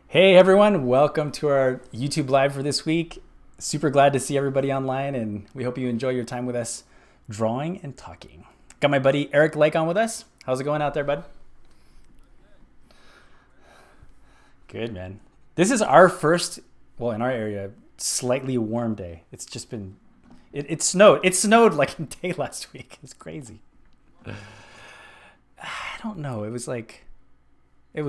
Hey everyone, welcome to our YouTube Live for this week. Super glad to see everybody online, and we hope you enjoy your time with us drawing and talking. Got my buddy Eric Lake on with us. How's it going out there, bud? Good, man. This is our first, well, in our area, slightly warm day. It's just been, it snowed. It snowed like a day last week. It's crazy. I don't know. It was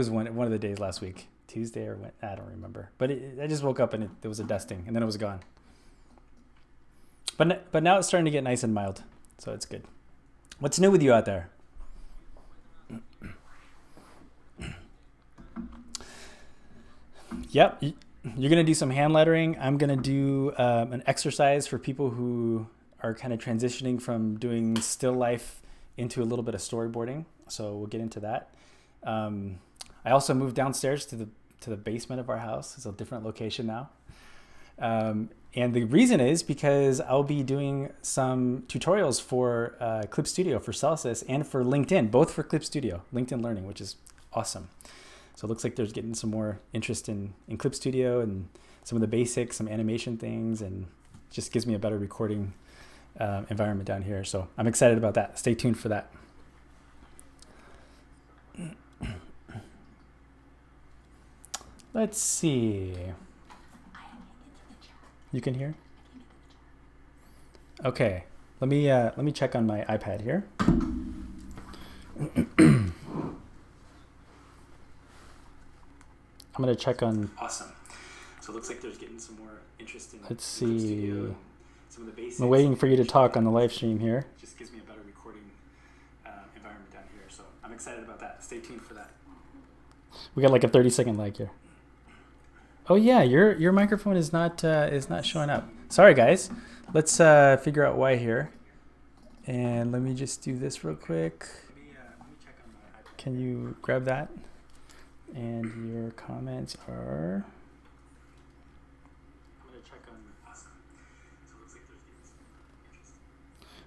one of the days last week. Tuesday or when, I don't remember. But I just woke up and there was a dusting and then it was gone. But now it's starting to get nice and mild. So it's good. What's new with you out there? Yep. You're going to do some hand lettering. I'm going to do an exercise for people who are kind of transitioning from doing still life into a little bit of storyboarding. So we'll get into that. I also moved downstairs to the basement of our house. It's a different location now. And the reason is because I'll be doing some tutorials for Clip Studio for Celsius and for LinkedIn, both for Clip Studio, LinkedIn Learning, which is awesome. So it looks like there's getting some more interest in Clip Studio and some of the basics, some animation things, and just gives me a better recording environment down here. So I'm excited about that. Stay tuned for that. Let's see. You can hear? Okay. Let me check on my iPad here. I'm gonna check on. Awesome. So it looks like there's getting some more interest in. Let's see. Studio, some of the basics. I'm waiting for you to talk on the live stream here. Just gives me a better recording environment down here. So I'm excited about that. Stay tuned for that. We got like a 30-second lag here. Oh yeah, your microphone is not showing up. Sorry guys. Let's figure out why here. And let me just do this real quick. Can you grab that? And your comments are.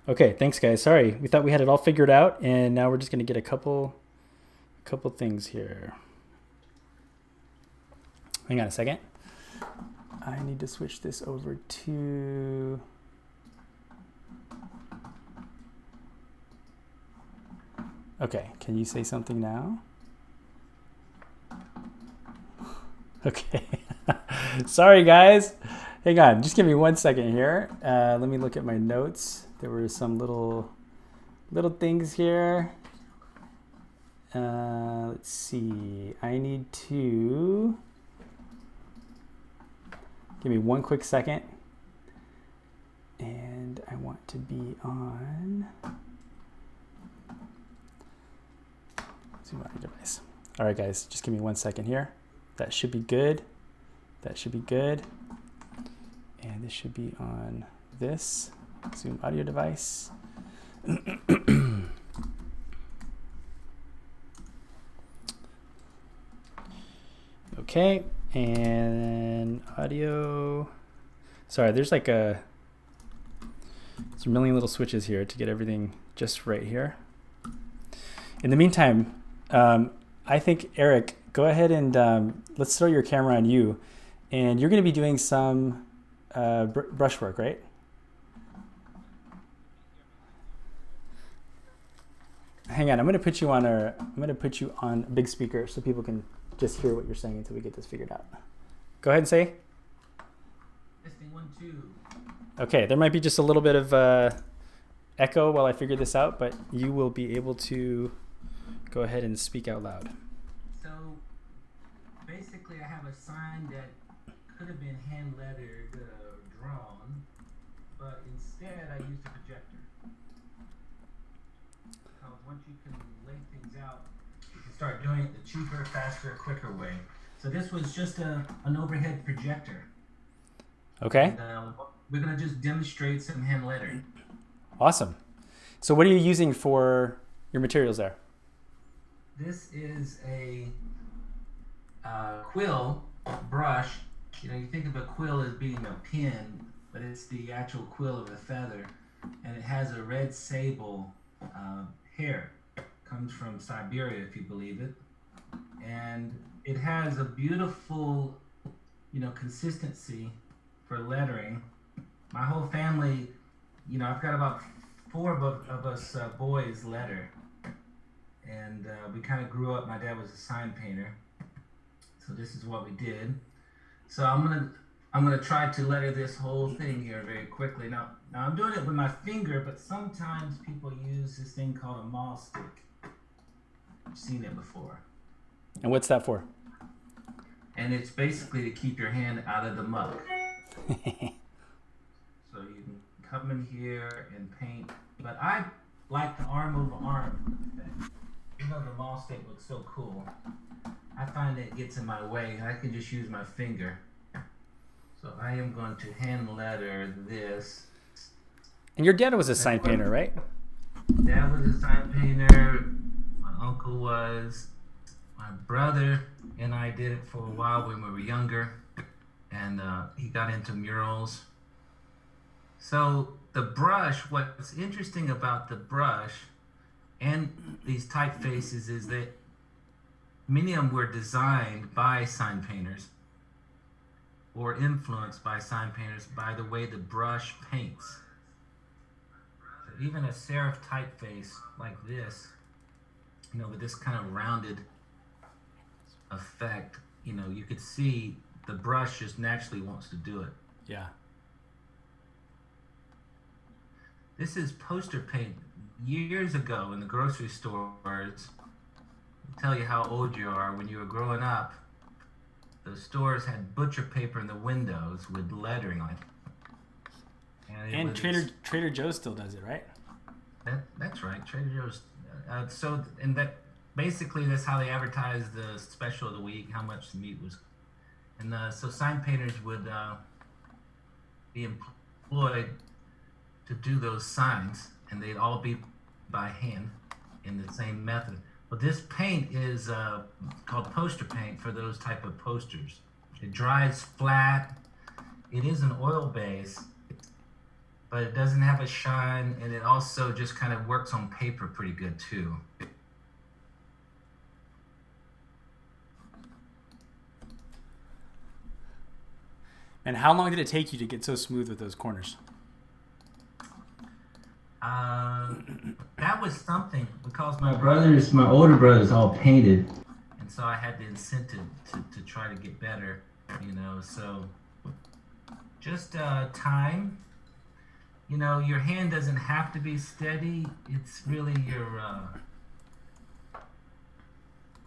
Okay, thanks guys. Sorry, we thought we had it all figured out, and now we're just gonna get a couple things here. Hang on a second. I need to switch this over to. Okay, can you say something now? Okay. Sorry guys. Hang on, just give me 1 second here. Let me look at my notes. There were some little things here. Let's see. I need to give me 1 quick second. And I want to be on Zoom audio device. All right, guys, just give me 1 second here. That should be good. That should be good. And this should be on this Zoom audio device. Okay, and audio. Sorry, there's like a million little switches here to get everything just right here. In the meantime, I think Eric, go ahead and let's throw your camera on you, and you're going to be doing some brushwork, right? Hang on, I'm going to put you on a big speaker so people can just hear what you're saying until we get this figured out. Go ahead and say. Testing 1, 2. Okay, there might be just a little bit of echo while I figure this out, but you will be able to go ahead and speak out loud. So basically I have a sign that could have been hand lettered or drawn, but instead I used a projector. Once you can lay things out, you can start doing it the cheaper, faster, quicker way. So this was just an overhead projector. Okay. And, we're going to just demonstrate some hand lettering. Awesome. So what are you using for your materials there? This is a quill brush. You know, you think of a quill as being a pin, but it's the actual quill of a feather. And it has a red sable hair. Comes from Siberia, if you believe it. And it has a beautiful, you know, consistency for lettering. My whole family, you know, I've got about 4 of us boys letter. And we kind of grew up, my dad was a sign painter. So this is what we did. So I'm gonna try to letter this whole thing here very quickly. Now I'm doing it with my finger, but sometimes people use this thing called a maul stick. I've seen it before. And what's that for? And it's basically to keep your hand out of the muck. So you can come in here and paint, but I like the arm over arm thing. Even though the maul stick looks so cool, I find it gets in my way. I can just use my finger. So I am going to hand letter this. And your dad was a sign painter, right? Dad was a sign painter. My uncle was. My brother and I did it for a while when we were younger. And he got into murals. So the brush, what's interesting about the brush and these typefaces is that many of them were designed by sign painters or influenced by sign painters by the way the brush paints. So even a serif typeface like this, you know, with this kind of rounded effect, you know, you could see the brush just naturally wants to do it. Yeah. This is poster paint. Years ago in the grocery stores, tell you how old you are, when you were growing up, the stores had butcher paper in the windows with lettering on it. And Trader Joe's still does it, right? That's right, Trader Joe's. Basically that's how they advertised the special of the week, how much the meat was. And so sign painters would be employed to do those signs, and they'd all be by hand in the same method. But this paint is called poster paint for those type of posters. It dries flat. It is an oil base, but it doesn't have a shine, and it also just kind of works on paper pretty good too. And how long did it take you to get so smooth with those corners? That was something because my older brothers all painted, and so I had the incentive to try to get better, you know. So just time. You know, your hand doesn't have to be steady. It's really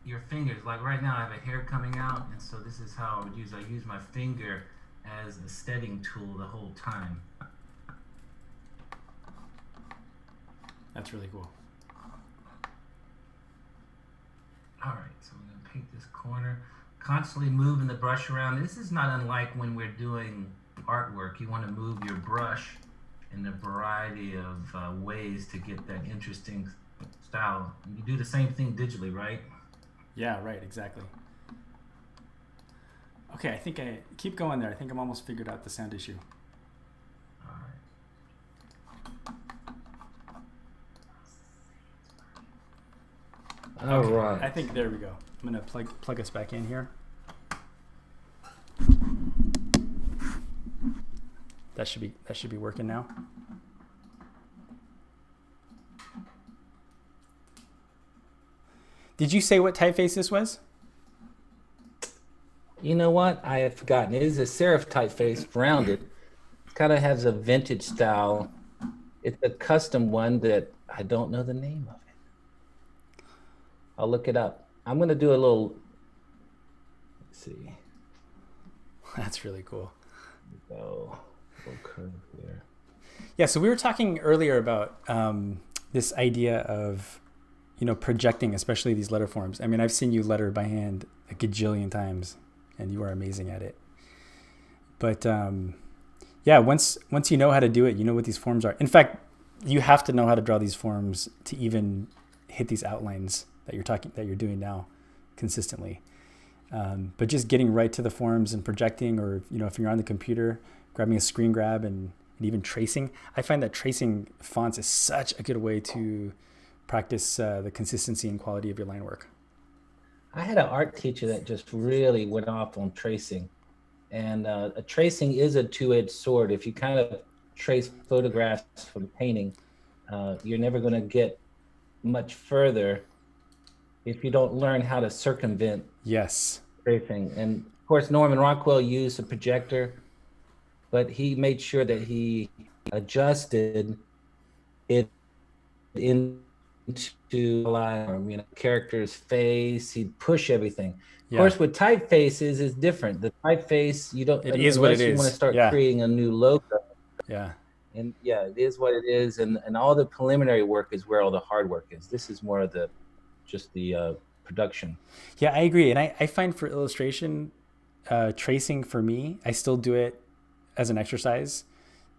your fingers. Like right now, I have a hair coming out, and so this is how I would use. I use my finger as a steadying tool the whole time. That's really cool. All right, so I'm gonna paint this corner. Constantly moving the brush around. This is not unlike when we're doing artwork. You want to move your brush in a variety of ways to get that interesting style. You do the same thing digitally, right? Yeah, right, exactly. Okay, I think I keep going there. I think I'm almost figured out the sound issue. All right. All right. I think there we go. I'm gonna plug us back in here. That should be working now. Did you say what typeface this was? You know what? I have forgotten. It is a serif typeface, rounded. It kind of has a vintage style. It's a custom one that I don't know the name of it. I'll look it up. I'm going to do a little, let's see. That's really cool. Go. Curve here. Yeah, so we were talking earlier about this idea of, you know, projecting, especially these letter forms. I mean, I've seen you letter by hand a gajillion times, and you are amazing at it. But yeah, once you know how to do it, you know what these forms are. In fact, you have to know how to draw these forms to even hit these outlines that you're doing now consistently. But just getting right to the forms and projecting, or, you know, if you're on the computer, grabbing a screen grab and even tracing. I find that tracing fonts is such a good way to practice the consistency and quality of your line work. I had an art teacher that just really went off on tracing. And a tracing is a two-edged sword. If you kind of trace photographs from painting, you're never going to get much further if you don't learn how to circumvent tracing. And of course, Norman Rockwell used a projector, but he made sure that he adjusted it into character's face. He'd push everything. Of course, with typefaces is different. The typeface, you don't. It is what it is. You want to start creating a new logo. Yeah. And yeah, it is what it is. And all the preliminary work is where all the hard work is. This is more of the production. Yeah, I agree. And I find for illustration, tracing for me, I still do it as an exercise,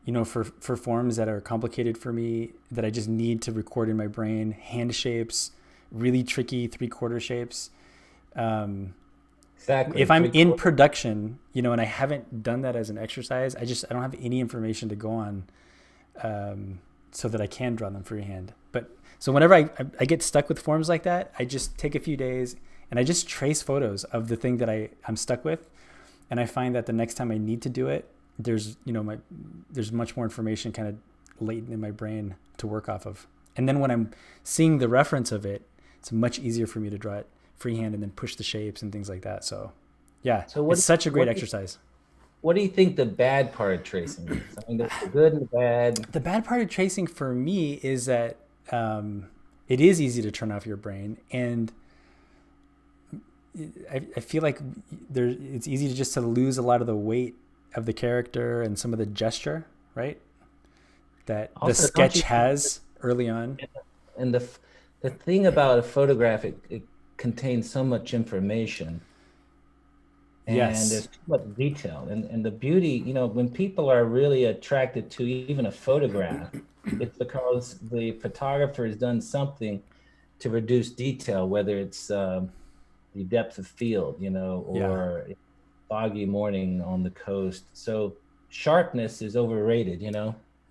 you know, for forms that are complicated for me, that I just need to record in my brain, hand shapes, really tricky 3/4 shapes. Exactly. If I'm in production, you know, and I haven't done that as an exercise, I don't have any information to go on, so that I can draw them freehand. But so whenever I get stuck with forms like that, I just take a few days and I just trace photos of the thing that I'm stuck with. And I find that the next time I need to do it, there's much more information kind of latent in my brain to work off of. And then when I'm seeing the reference of it, it's much easier for me to draw it freehand and then push the shapes and things like that. So yeah, it's such a great exercise. What do you think the bad part of tracing is? I mean, there's the good and the bad. The bad part of tracing for me is that it is easy to turn off your brain, and I feel like it's easy to lose a lot of the weight of the character and some of the gesture, right? That also, the sketch has early on. And the thing about a photograph, it contains so much information and Yes. there's too much detail. And the beauty, when people are really attracted to even a photograph, it's because the photographer has done something to reduce detail, whether it's the depth of field, Yeah. or foggy morning on the coast. So sharpness is overrated.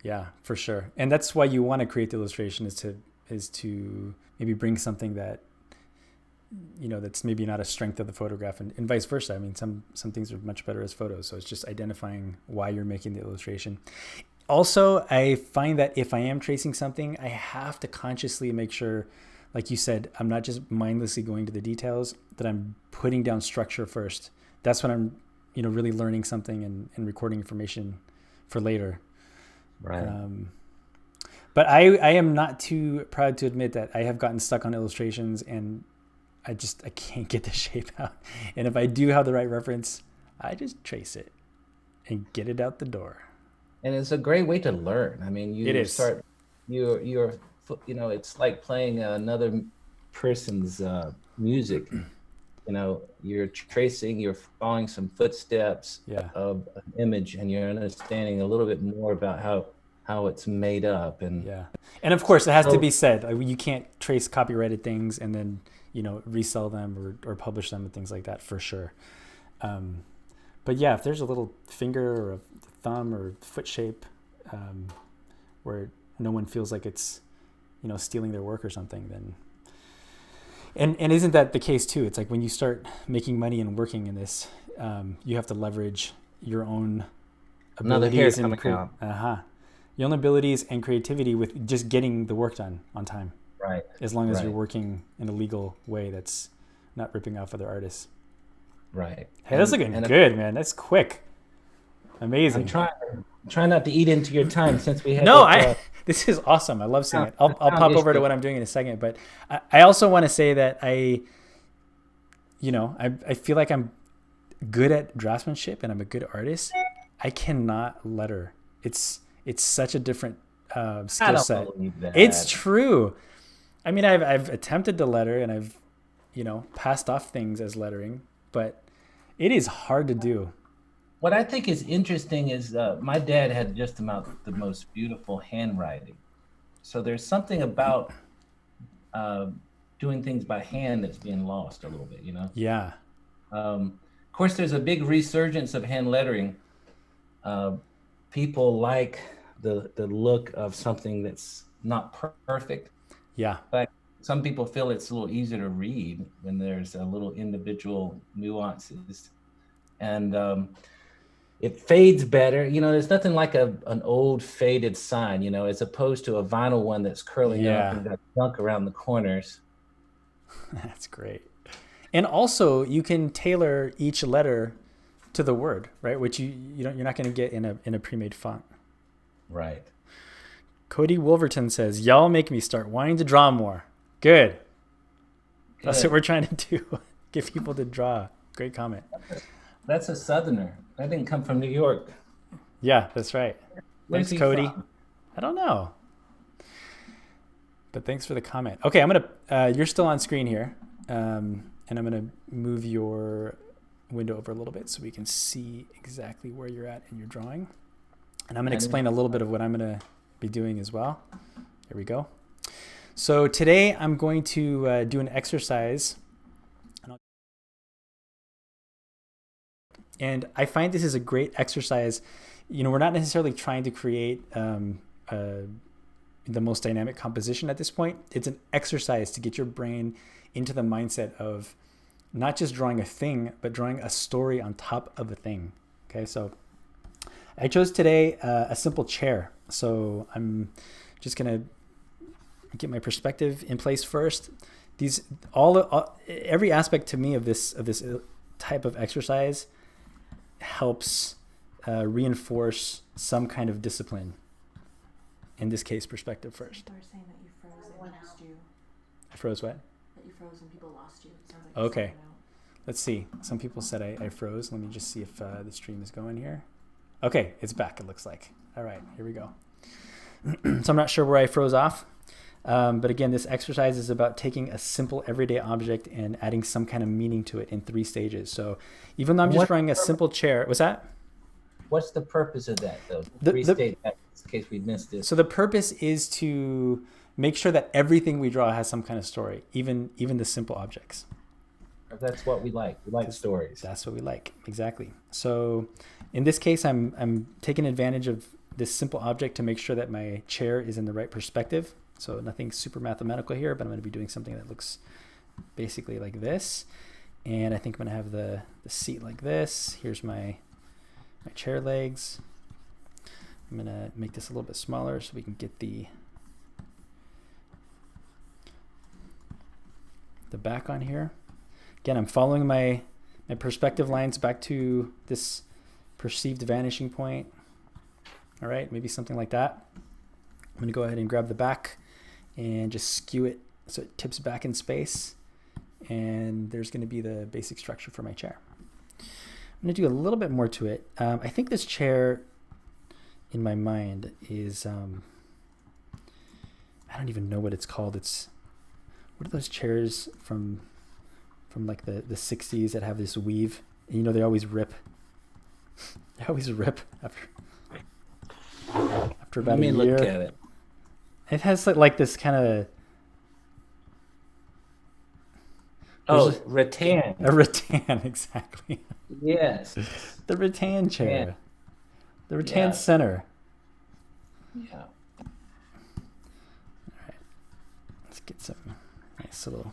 Yeah, for sure. And that's why you want to create the illustration is to maybe bring something that that's maybe not a strength of the photograph, and vice versa. I mean, some things are much better as photos. So it's just identifying why you're making the illustration. Also, I find that if I am tracing something, I have to consciously make sure, like you said, I'm not just mindlessly going to the details, that I'm putting down structure first. That's when I'm, really learning something and recording information for later. Right. But I am not too proud to admit that I have gotten stuck on illustrations and I can't get the shape out. And if I do have the right reference, I just trace it and get it out the door. And it's a great way to learn. I mean, It you is. start, you're, it's like playing another person's music. You're tracing, you're following some footsteps Yeah. of an image, and you're understanding a little bit more about how it's made up. And Yeah. And of course, it has to so be said. Like, you can't trace copyrighted things and then, resell them or publish them and things like that, for sure. But yeah, if there's a little finger or a thumb or foot shape where no one feels like it's, stealing their work or something, then. And isn't that the case too? It's like when you start making money and working in this, you have to leverage your own another hair abilities and coming out. your own abilities and creativity with just getting the work done on time. Right. As long as you're Right. working in a legal way that's not ripping off other artists. Right. Hey, that's looking good, man. That's quick. Amazing. I'm trying not to eat into your time since we had No, that, this is awesome. I love seeing it. I'll sound pop over to issue. what I'm doing in a second, but I also want to say that I feel like I'm good at draftsmanship and I'm a good artist. I cannot letter. It's such a different I skill don't set. believe that. It's true. I mean, I've attempted to letter and I've passed off things as lettering, but it is hard to do. What I think is interesting is my dad had just about the most beautiful handwriting. So there's something about uh, doing things by hand that's being lost a little bit. Yeah. Of course, there's a big resurgence of hand lettering. People like the look of something that's not perfect. Yeah. But some people feel it's a little easier to read when there's a little individual nuances. And it fades better. There's nothing like an old faded sign, as opposed to a vinyl one that's curling up and got junk around the corners. That's great. And also, you can tailor each letter to the word, right? Which you're not going to get in a pre-made font. Right. Cody Wolverton says, "Y'all make me start wanting to draw more." Good. That's what we're trying to do. Get people to draw. Great comment. That's a Southerner. That didn't come from New York. Yeah, that's right. Where's Thanks, he Cody. from? I don't know, but thanks for the comment. Okay, I'm gonna. You're still on screen here, and I'm gonna move your window over a little bit so we can see exactly where you're at in your drawing, and I'm gonna explain a little bit of what I'm gonna be doing as well. There we go. So today I'm going to do an exercise. And I find this is a great exercise. We're not necessarily trying to create the most dynamic composition at this point. It's an exercise to get your brain into the mindset of not just drawing a thing, but drawing a story on top of a thing. Okay, so I chose today a simple chair. So I'm just gonna get my perspective in place first. Every aspect to me of this type of exercise helps reinforce some kind of discipline. In this case, perspective first. People are saying that you froze and lost you. I froze what? That you froze and people lost you. It sounds like Okay. you're out. Let's see. Some people said I froze. Let me just see if the stream is going here. Okay, it's back, it looks like. All right, here we go. So I'm not sure where I froze off. But again, this exercise is about taking a simple everyday object and adding some kind of meaning to it in 3 stages. So even though I'm just drawing a simple chair, was that? What's the purpose of that, though? Restate that in case we missed it. So the purpose is to make sure that everything we draw has some kind of story, even the simple objects. That's what we like. We like stories. That's what we like, exactly. So in this case, I'm taking advantage of this simple object to make sure that my chair is in the right perspective. So nothing super mathematical here, but I'm going to be doing something that looks basically like this. And I think I'm going to have the seat like this. Here's my chair legs. I'm going to make this a little bit smaller so we can get the back on here. Again, I'm following my perspective lines back to this perceived vanishing point. All right, maybe something like that. I'm going to go ahead and grab the back and just skew it so it tips back in space. And there's going to be the basic structure for my chair. I'm going to do a little bit more to it. I think this chair in my mind is, I don't even know what it's called. What are those chairs from like the 60s that have this weave? And, you know, they always rip. They always rip after about a year. Let me look at it. It has like this kind of... Oh, rattan. A rattan, exactly. Yes. The rattan chair. Yeah. The rattan center. Yeah. All right. Let's get some nice little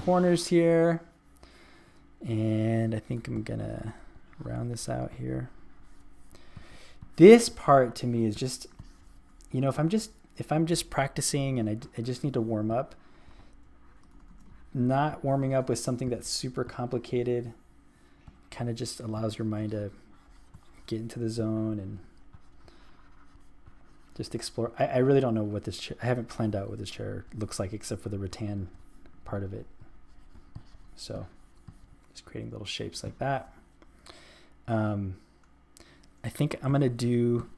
corners here. And I think I'm going to round this out here. This part to me is just, you know, if I'm just practicing and I just need to warm up, not warming up with something that's super complicated kind of just allows your mind to get into the zone and just explore. I really don't know what this chair, I haven't planned out what this chair looks like except for the rattan part of it. So just creating little shapes like that. I think I'm going to do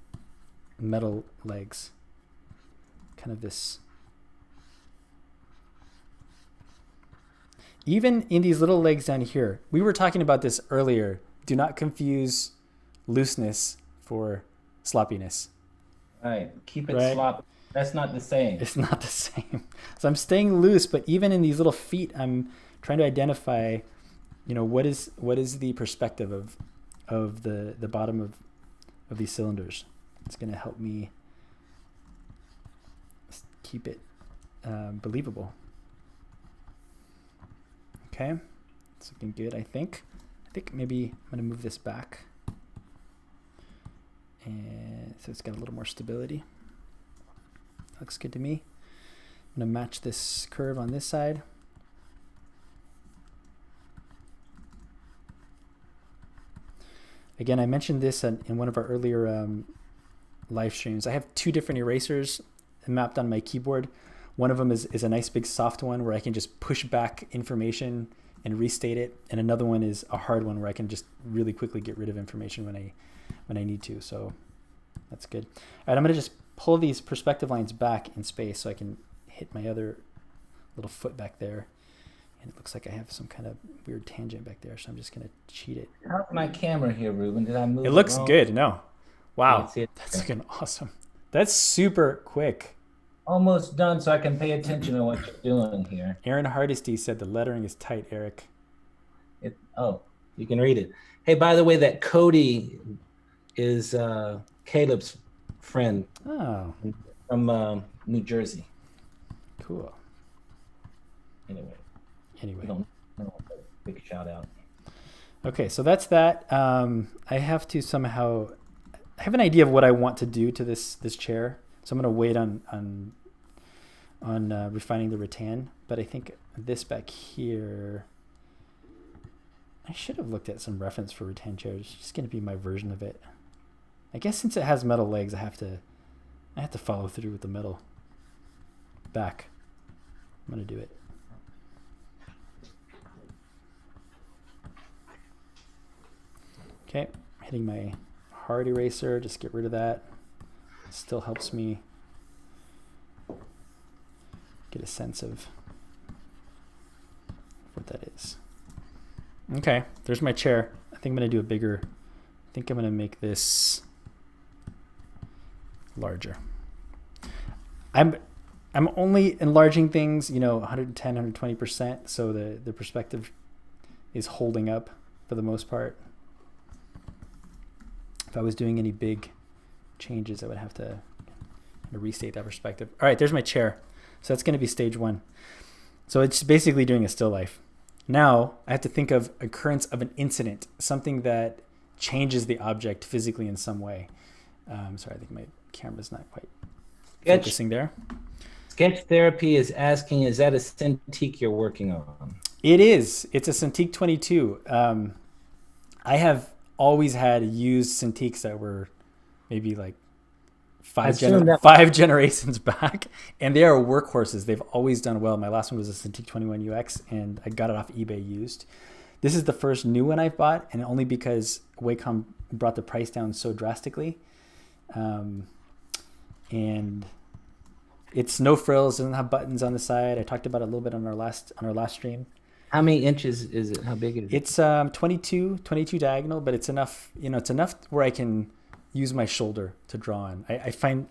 metal legs. Kind of this. Even in these little legs down here, we were talking about this earlier. Do not confuse looseness for sloppiness. Right. Keep it sloppy. That's not the same. It's not the same. So I'm staying loose, but even in these little feet, I'm trying to identify, you know, what is the perspective of the bottom of these cylinders. It's going to help me keep it believable. Okay, it's looking good, I think. I think maybe I'm going to move this back. And so it's got a little more stability. Looks good to me. I'm going to match this curve on this side. Again, I mentioned this in one of our earlier live streams. I have 2 different erasers mapped on my keyboard. One of them is a nice big soft one where I can just push back information and restate it. And another one is a hard one where I can just really quickly get rid of information when I need to. So that's good. All right, I'm going to just pull these perspective lines back in space so I can hit my other little foot back there. And it looks like I have some kind of weird tangent back there, so I'm just going to cheat it. How's my camera here, Ruben? Did I move it? It looks wrong? good. No. Wow. Yeah, that's looking awesome. That's super quick. Almost done, so I can pay attention to what you're doing here. Aaron Hardesty said the lettering is tight, Eric. Oh, you can read it. Hey, by the way, that Cody is Caleb's friend. Oh. From New Jersey. Cool. Anyway. Big shout out. Okay, so that's that. I have to somehow... I have an idea of what I want to do to this chair. So I'm going to wait on refining the rattan. But I think this back here... I should have looked at some reference for rattan chairs. It's just going to be my version of it. I guess since it has metal legs, I have to follow through with the metal back. I'm going to do it. Okay, hitting my hard eraser, just get rid of that. Still helps me get a sense of what that is. Okay, there's my chair. I think I'm going to do a bigger, I think I'm going to make this larger. I'm only enlarging things, 110, 120%, so the perspective is holding up for the most part. If I was doing any big changes, I would have to restate that perspective. All right, there's my chair. So that's going to be stage 1. So it's basically doing a still life. Now I have to think of occurrence of an incident, something that changes the object physically in some way. Sorry, I think my camera's not quite focusing there. Sketch Therapy is asking, is that a Cintiq you're working on? It is. It's a Cintiq 22. I have always had used Cintiqs that were maybe like five generations back, and they are workhorses. They've always done well. My last one was a Cintiq 21 UX, and I got it off eBay used. This is the first new one I've bought, and only because Wacom brought the price down so drastically. And it's no frills, doesn't have buttons on the side. I talked about it a little bit on our last stream. How many inches is it? How big is it? It's 22 diagonal, but it's enough, it's enough where I can use my shoulder to draw on. I find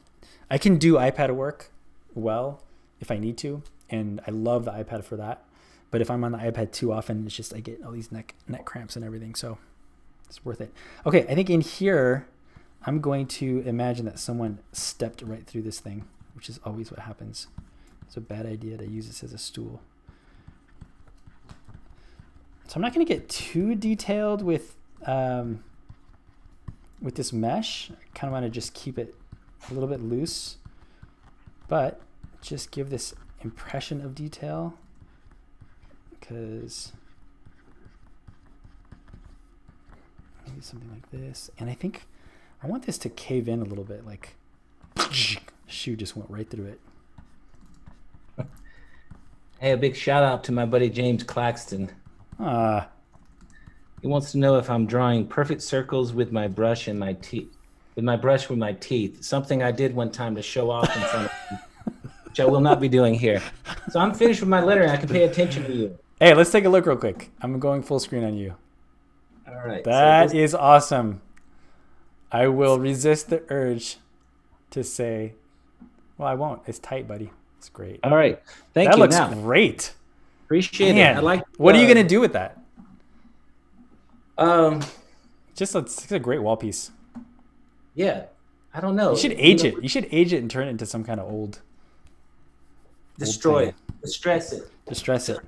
I can do iPad work well if I need to, and I love the iPad for that. But if I'm on the iPad too often, it's just I get all these neck cramps and everything, so it's worth it. Okay, I think in here I'm going to imagine that someone stepped right through this thing, which is always what happens. It's a bad idea to use this as a stool. So I'm not going to get too detailed with this mesh. I kind of want to just keep it a little bit loose, but just give this impression of detail, because maybe something like this. And I think I want this to cave in a little bit, like shoe just went right through it. Hey, a big shout out to my buddy James Claxton. He wants to know if I'm drawing perfect circles with my brush and my teeth. With my teeth, something I did one time to show off in front of you, which I will not be doing here. So I'm finished with my lettering. I can pay attention to you. Hey, let's take a look real quick. I'm going full screen on you. All right. That is awesome. I will resist the urge to say, well, I won't. It's tight, buddy. It's great. All right. Thank you. That looks great. Appreciate it. I like. What are you gonna do with that? Just it's a great wall piece. Yeah, I don't know. You should age it. You should age it and turn it into some kind of old. Destroy it. Distress it. Distress it.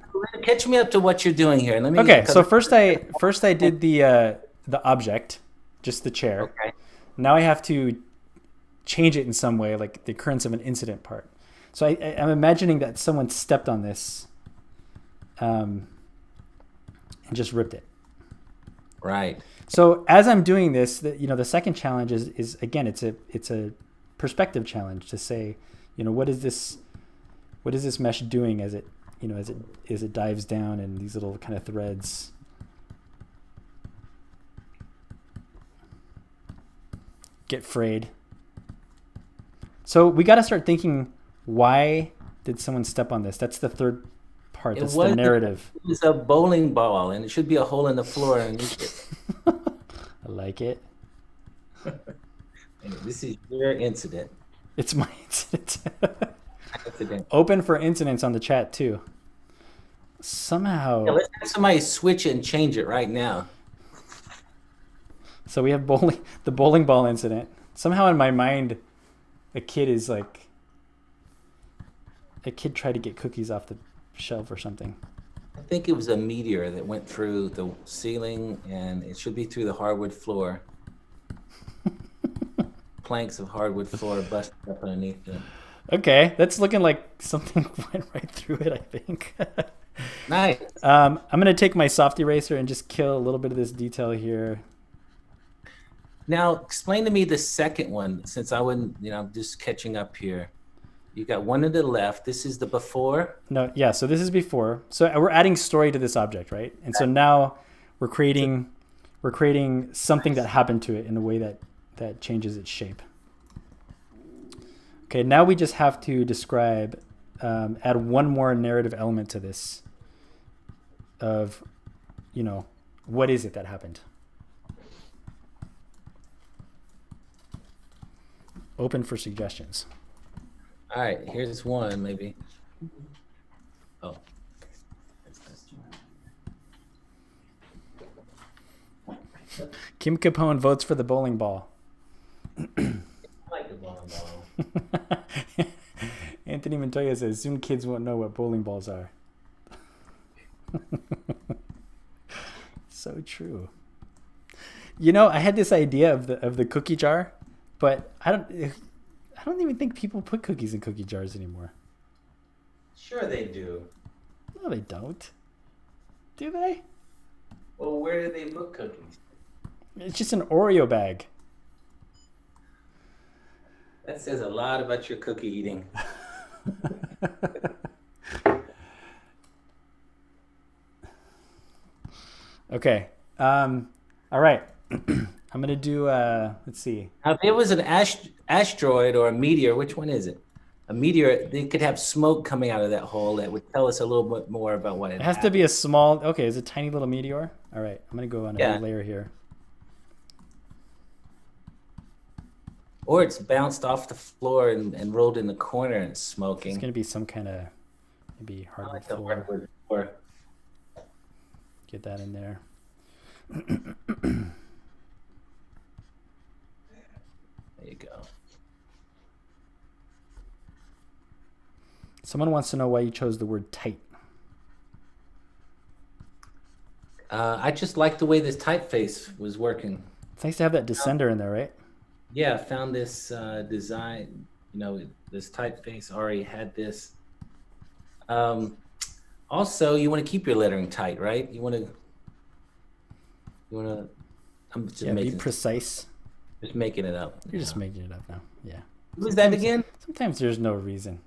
Catch me up to what you're doing here. Let me. Okay, so first I did the object, just the chair. Okay. Now I have to change it in some way, like the occurrence of an incident part. So I'm imagining that someone stepped on this, and just ripped it. Right. So as I'm doing this, the second challenge is again, it's a perspective challenge to say, what is this mesh doing as it dives down and these little kind of threads get frayed. So we got to start thinking, why did someone step on this? That's the third part. That's the narrative. It's a bowling ball, and it should be a hole in the floor underneath it. I like it. This is your incident. It's my incident. Open for incidents on the chat too. Somehow. Yeah, let's have somebody switch it and change it right now. So we have the bowling ball incident. Somehow in my mind, a kid tried to get cookies off the shelf or something. I think it was a meteor that went through the ceiling, and it should be through the hardwood floor. Planks of hardwood floor busted up underneath it. Okay, that's looking like something went right through it, I think. Nice. I'm going to take my soft eraser and just kill a little bit of this detail here. Now, explain to me the second one, since I wouldn't, I'm just catching up here. You got one to the left. This is the before. No, yeah. So this is before. So we're adding story to this object, right? And so now we're creating something that happened to it in a way that changes its shape. Okay. Now we just have to describe add one more narrative element to this of, what is it that happened? Open for suggestions. All right, here's one maybe. Oh. Kim Capone votes for the bowling ball. I like the bowling ball. Anthony Montoya says, soon kids won't know what bowling balls are. So true. I had this idea of the cookie jar, but I don't even think people put cookies in cookie jars anymore. Sure they do. No, they don't. Do they? Well, where do they put cookies? It's just an Oreo bag. That says a lot about your cookie eating. Okay. All right. I'm going to do, let's see. Now, if it was an asteroid or a meteor, which one is it? A meteor, they could have smoke coming out of that hole that would tell us a little bit more about what it It has to be a small, okay, it's a tiny little meteor. All right. I'm going to go on a new layer here. Or it's bounced off the floor and rolled in the corner and it's smoking. It's going to be some kind of maybe hardwood floor. Hardwood floor. Get that in there. There you go. Someone wants to know why you chose the word tight. I just like the way this typeface was working. It's nice to have that descender in there, right? Yeah, I found this design, this typeface already had this. Also, you want to keep your lettering tight, right? You want to, I'm just be precise. Just making it up. You're just making it up now. Yeah. What was that again? Sometimes there's no reason.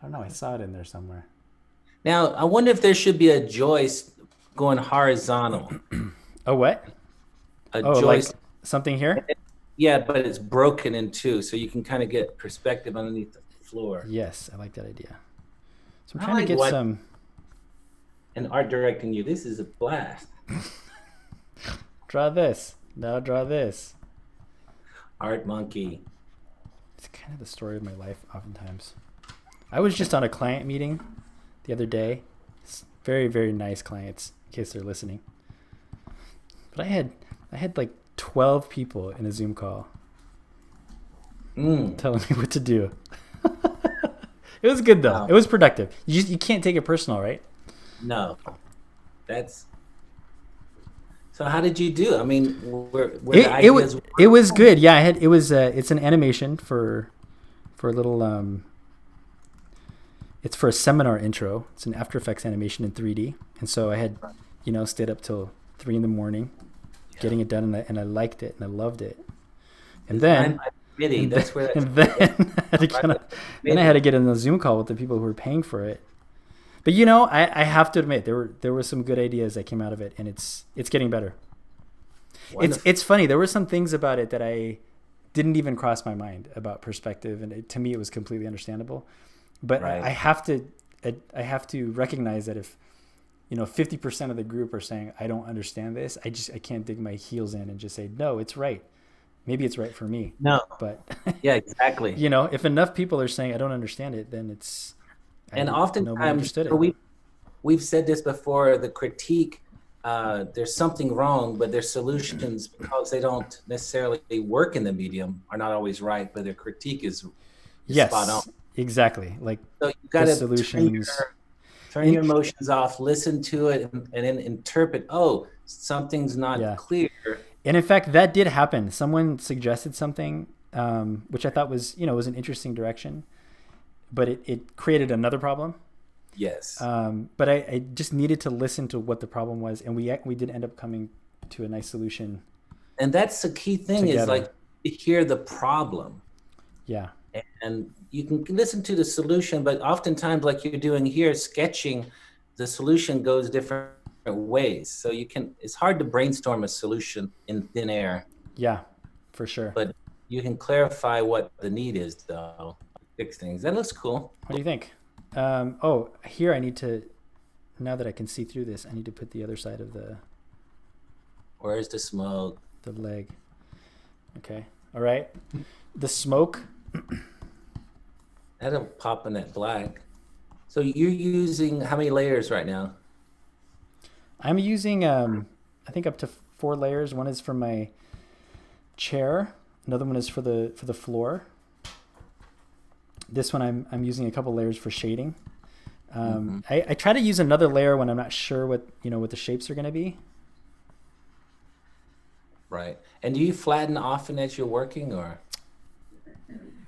I don't know. I saw it in there somewhere. Now, I wonder if there should be a joist going horizontal. Oh, what? A joist. Like something here? Yeah, but it's broken in two, so you can kind of get perspective underneath the floor. Yes, I like that idea. So I'm trying to get some. And art directing you. This is a blast. Draw this. Now draw this. Art monkey. It's kind of the story of my life oftentimes. I was just on a client meeting the other day. Very, very nice clients, in case they're listening. But I had like 12 people in a Zoom call telling me what to do. It was good though. Wow. It was productive. You can't take it personal, right? No. So how did you do? I mean, it was good. Yeah, it's an animation for a little it's for a seminar intro. It's an After Effects animation in 3D. And so I had, stayed up till 3 a.m. getting it done, and I liked it and I loved it. And then I had to get in the Zoom call with the people who were paying for it. But I have to admit there were some good ideas that came out of it, and it's getting better. Wonderful. It's funny. There were some things about it that I didn't even cross my mind about perspective, and to me it was completely understandable. But right. I have to recognize that if 50% of the group are saying I don't understand this, I can't dig my heels in and just say no, it's right. Maybe it's right for me. No, but yeah, exactly. If enough people are saying I don't understand it, then it's. And oftentimes, we've said this before, the critique, there's something wrong, but their solutions, because they don't necessarily work in the medium, are not always right, but their critique is spot on. Exactly. Like, so you got to turn your emotions off, listen to it, and then interpret, something's not clear. And in fact, that did happen. Someone suggested something, which I thought was an interesting direction. But it created another problem. Yes. But I just needed to listen to what the problem was, and we did end up coming to a nice solution. And that's the key thing together. Is like to hear the problem. Yeah. And you can listen to the solution, but oftentimes, like you're doing here, sketching, the solution goes different ways. So it's hard to brainstorm a solution in thin air. Yeah, for sure. But you can clarify what the need is, though. Fix things. That looks cool. What do you think? Oh, here I need to, now that I can see through this, I need to put the other side of Where's the smoke? the leg. Okay. All right. The smoke. That'll pop in that black. So you're using how many layers right now? I'm using, I think up to 4 layers. One is for my chair. Another one is for the floor. This one I'm using a couple layers for shading. I try to use another layer when I'm not sure what the shapes are going to be. Right. And do you flatten often as you're working, or?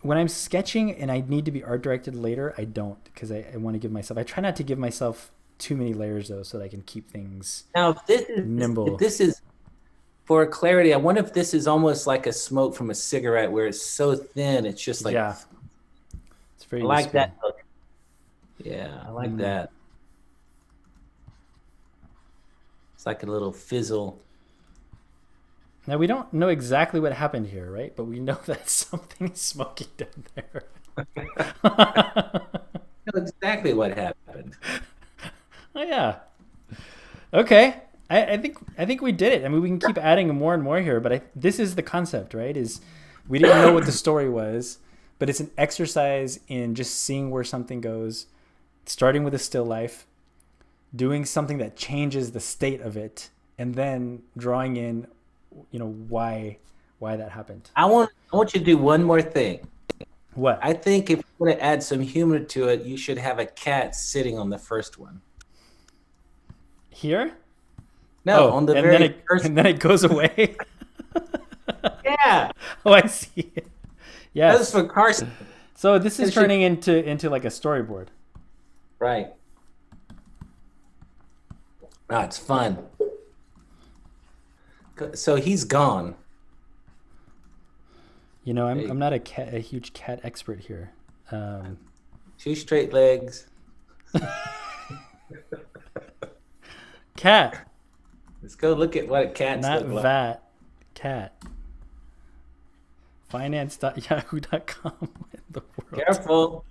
When I'm sketching and I need to be art directed later, I don't, because I want to give myself. I try not to give myself too many layers though, so that I can keep things Now, if this is nimble. If this is for clarity, I wonder if this is almost like a smoke from a cigarette, where it's so thin, it's just like, yeah, it's very I like wispy. that look. Yeah, I like that. It's like a little fizzle. Now we don't know exactly what happened here, right? But we know that something is smoking down there. I know exactly what happened. Oh yeah. Okay. I think we did it. I mean, we can keep adding more and more here, but this is the concept, right? Is we didn't know what the story was, but it's an exercise in just seeing where something goes, starting with a still life, doing something that changes the state of it, and then drawing in, why that happened. I want you to do one more thing. What? I think if you want to add some humor to it, you should have a cat sitting on the first one. Here? No, on the very first. And then it goes away. Yeah. Oh, I see. Yes. That's for Carson. So this is turning into like a storyboard. Right. Oh, it's fun. So he's gone. I'm not a huge cat expert here. 2 straight legs. Cat. Let's go look at what cats Not look like. that. Cat. Finance.yahoo.com in the world. Careful.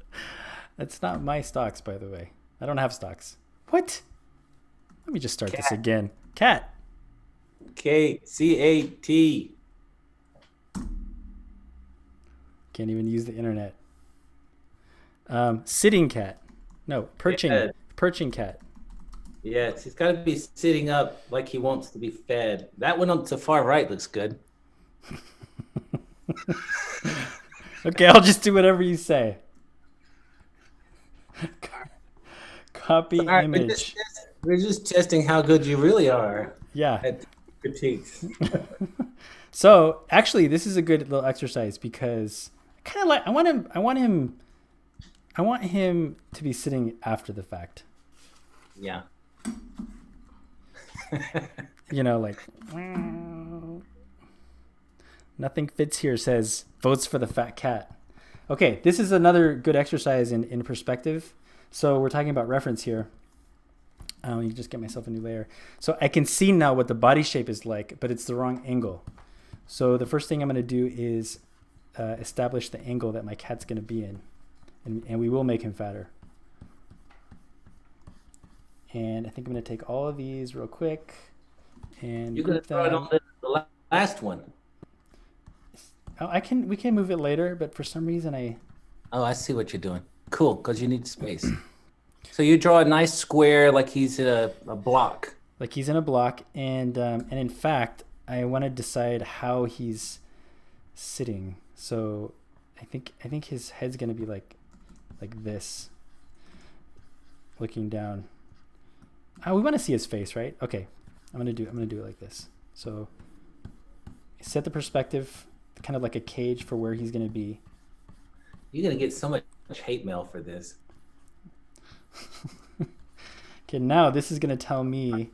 That's not my stocks, by the way. I don't have stocks. What? Let me just start this again. Cat. KCAT. Can't even use the internet. Sitting cat. No, perching. Yeah. Perching cat. Yes, he's got to be sitting up like he wants to be fed. That one on the far right looks good. Okay, I'll just do whatever you say. Copy image. We're just testing how good you really are Yeah. at critiques. So actually, this is a good little exercise because I want him to be sitting after the fact. Yeah. Like nothing fits here says votes for the fat cat. Okay, this is another good exercise in perspective. So we're talking about reference here. You can just get myself a new layer. So I can see now what the body shape is like, but it's the wrong angle. So the first thing I'm going to do is establish the angle that my cat's going to be in. And we will make him fatter. And I think I'm going to take all of these real quick. And You're going to throw it on the last one. Oh, we can move it later, but for some reason Oh, I see what you're doing. Cool, because you need space. So you draw a nice square like he's in a block. Like he's in a block, and in fact, I want to decide how he's sitting. So I think his head's gonna be like this, looking down. Oh, we want to see his face, right? Okay, I'm gonna do it like this. So set the perspective, kind of like a cage for where he's gonna be. You're gonna get so much hate mail for this. Okay, now this is going to tell me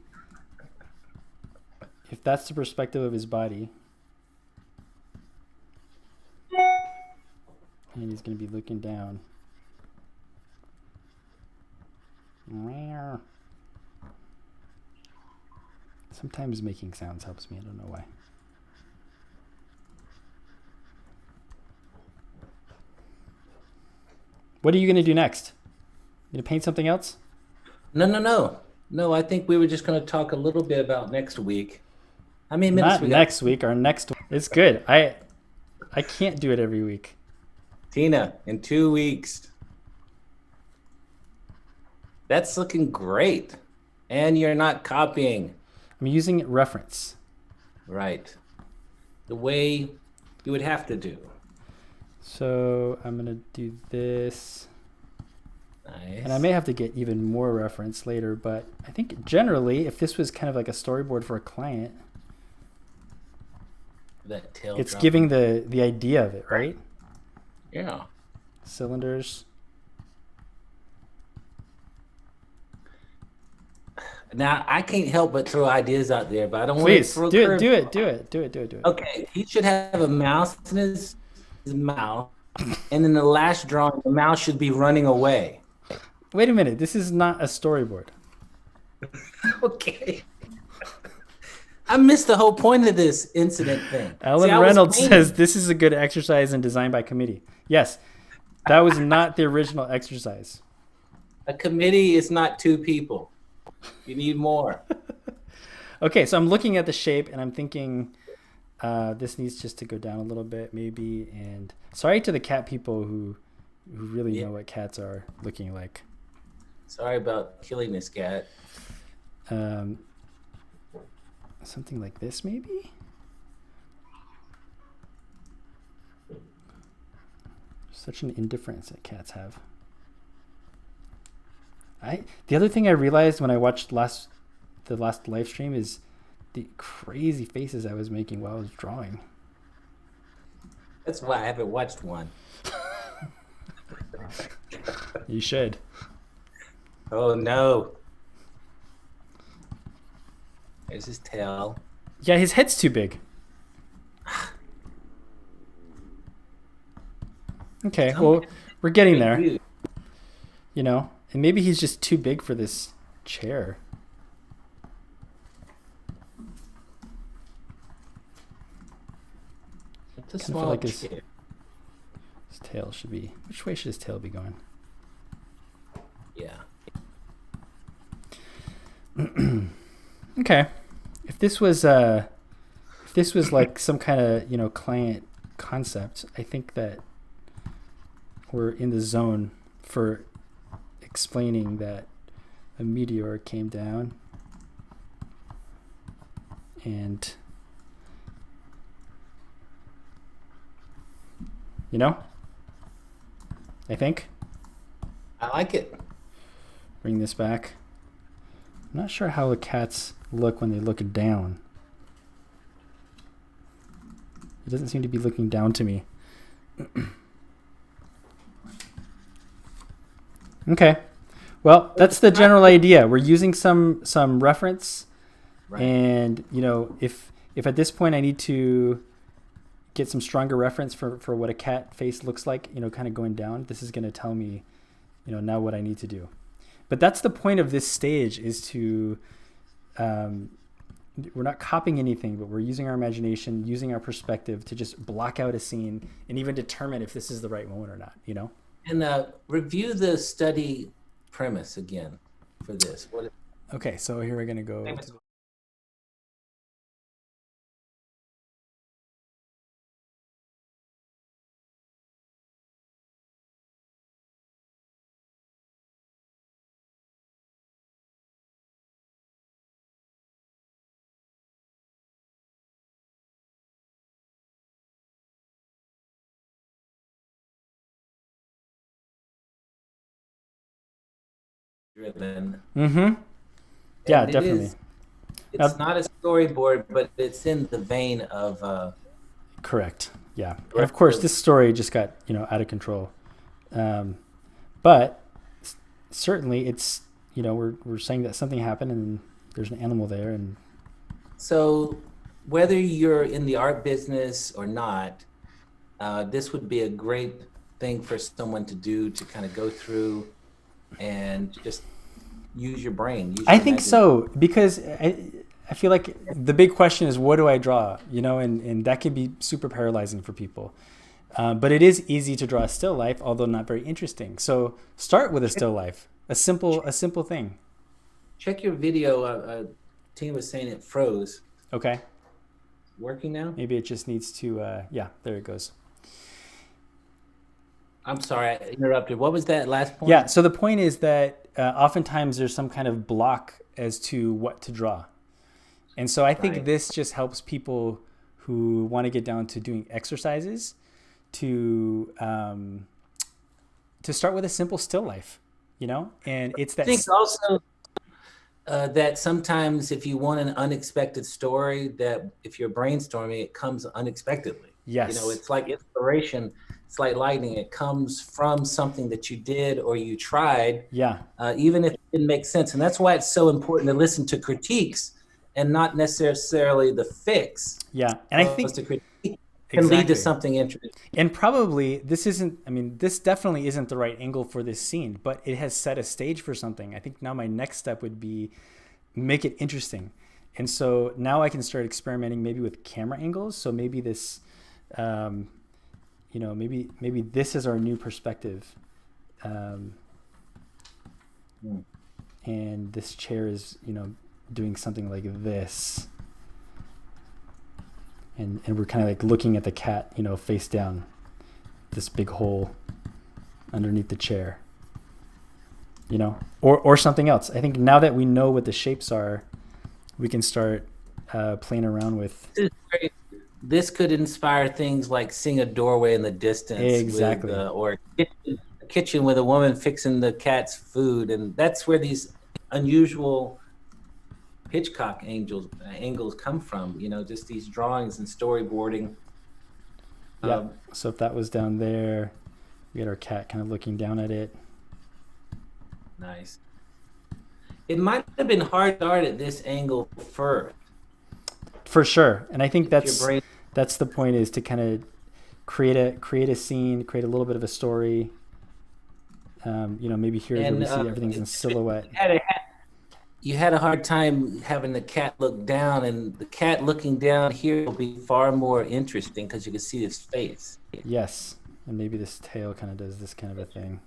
if that's the perspective of his body. And he's going to be looking down. Sometimes making sounds helps me. I don't know why. What are you going to do next? You to paint something else? No, I think we were just going to talk a little bit about next week. How many minutes Not we got? next week. Our next. It's good. I can't do it every week. Tina, in 2 weeks. That's looking great. And you're not copying. I'm using reference. Right. The way you would have to do. So I'm gonna do this. Nice. And I may have to get even more reference later, but I think generally, if this was kind of like a storyboard for a client, that tail it's drop. giving the idea of it, right? Yeah. Cylinders. Now I can't help but throw ideas out there, but I don't want Please to throw do curve- it. Do it. Okay, he should have a mouse in his mouth, and in the last drawing, the mouse should be running away. Wait a minute. This is not a storyboard. Okay. I missed the whole point of this incident thing. Alan See, I was Reynolds painting. says this is a good exercise and designed by committee. Yes, that was not the original exercise. A committee is not two people. You need more. Okay, so I'm looking at the shape and I'm thinking this needs just to go down a little bit maybe. And sorry to the cat people who really know what cats are looking like. Sorry about killing this cat. Something like this maybe? Such an indifference that cats have. The other thing I realized when I watched the last live stream is the crazy faces I was making while I was drawing. That's why I haven't watched one. You should. Oh no. There's his tail. Yeah, his head's too big. Okay, well, we're getting there, you know, and maybe he's just too big for this chair. It's a Kinda feel small like his chair. tail should be. Which way should his tail be going? Yeah. Okay, if this was like some kind of, you know, client concept, I think that we're in the zone for explaining that a meteor came down and, you know, I think I like it. bring this back. I'm not sure how the cats look when they look down. It doesn't seem to be looking down to me. Okay. Well, that's the general idea. We're using some reference, Right. and you know, if at this point I need to get some stronger reference for what a cat face looks like, you know, kind of going down, this is going to tell me, you know, now what I need to do. But that's the point of this stage, is to we're not copying anything, but we're using our imagination, using our perspective to just block out a scene and even determine if this is the right moment or not, you know? And review the study premise again for this. What? Okay, so here we're going to go. Driven. Mm-hmm. Yeah, And it definitely. is- It's not a storyboard, but it's in the vein of. Correct. Yeah. And of course, this story just got, you know, out of control. But certainly it's, you know, we're saying that something happened and there's an animal there, and So, whether you're in the art business or not, this would be a great thing for someone to do, to kind of go through and just use your brain. Use I your think imagination. so, because I feel like the big question is, what do I draw? You know, and that can be super paralyzing for people. But it is easy to draw a still life, although not very interesting. So start with a still life. A simple thing. Check your video. Team was saying it froze. Okay. Working now? Maybe it just needs to, yeah, there it goes. I'm sorry, I interrupted. What was that last point? Yeah, so the point is that oftentimes there's some kind of block as to what to draw. And so I think this just helps people who want to get down to doing exercises to start with a simple still life, you know? And it's that. I think also that sometimes if you want an unexpected story, that if you're brainstorming, it comes unexpectedly. Yes. You know, it's like inspiration. It's like lightning. It comes from something that you did or you tried. Yeah. Even if it didn't make sense. And that's why it's so important to listen to critiques and not necessarily the fix. Yeah. And I think the critique can lead to something interesting. And probably this definitely isn't the right angle for this scene, but it has set a stage for something. I think now my next step would be make it interesting. And so now I can start experimenting maybe with camera angles. So maybe this, maybe this is our new perspective. And this chair is, doing something like this. And we're kind of like looking at the cat, face down, this big hole underneath the chair, or something else. I think now that we know what the shapes are, we can start playing around with. This could inspire things like seeing a doorway in the distance. Exactly. Or a kitchen with a woman fixing the cat's food. And that's where these unusual Hitchcock angles come from, just these drawings and storyboarding. Yeah. So if that was down there, we had our cat kind of looking down at it. Nice. It might have been hard to start at this angle first. For sure. And I think that's the point, is to kind of create a scene, create a little bit of a story. Maybe here where we see everything's in silhouette. You had a hard time having the cat look down, and the cat looking down here will be far more interesting because you can see his face. Yes, and maybe this tail kind of does this kind of a thing.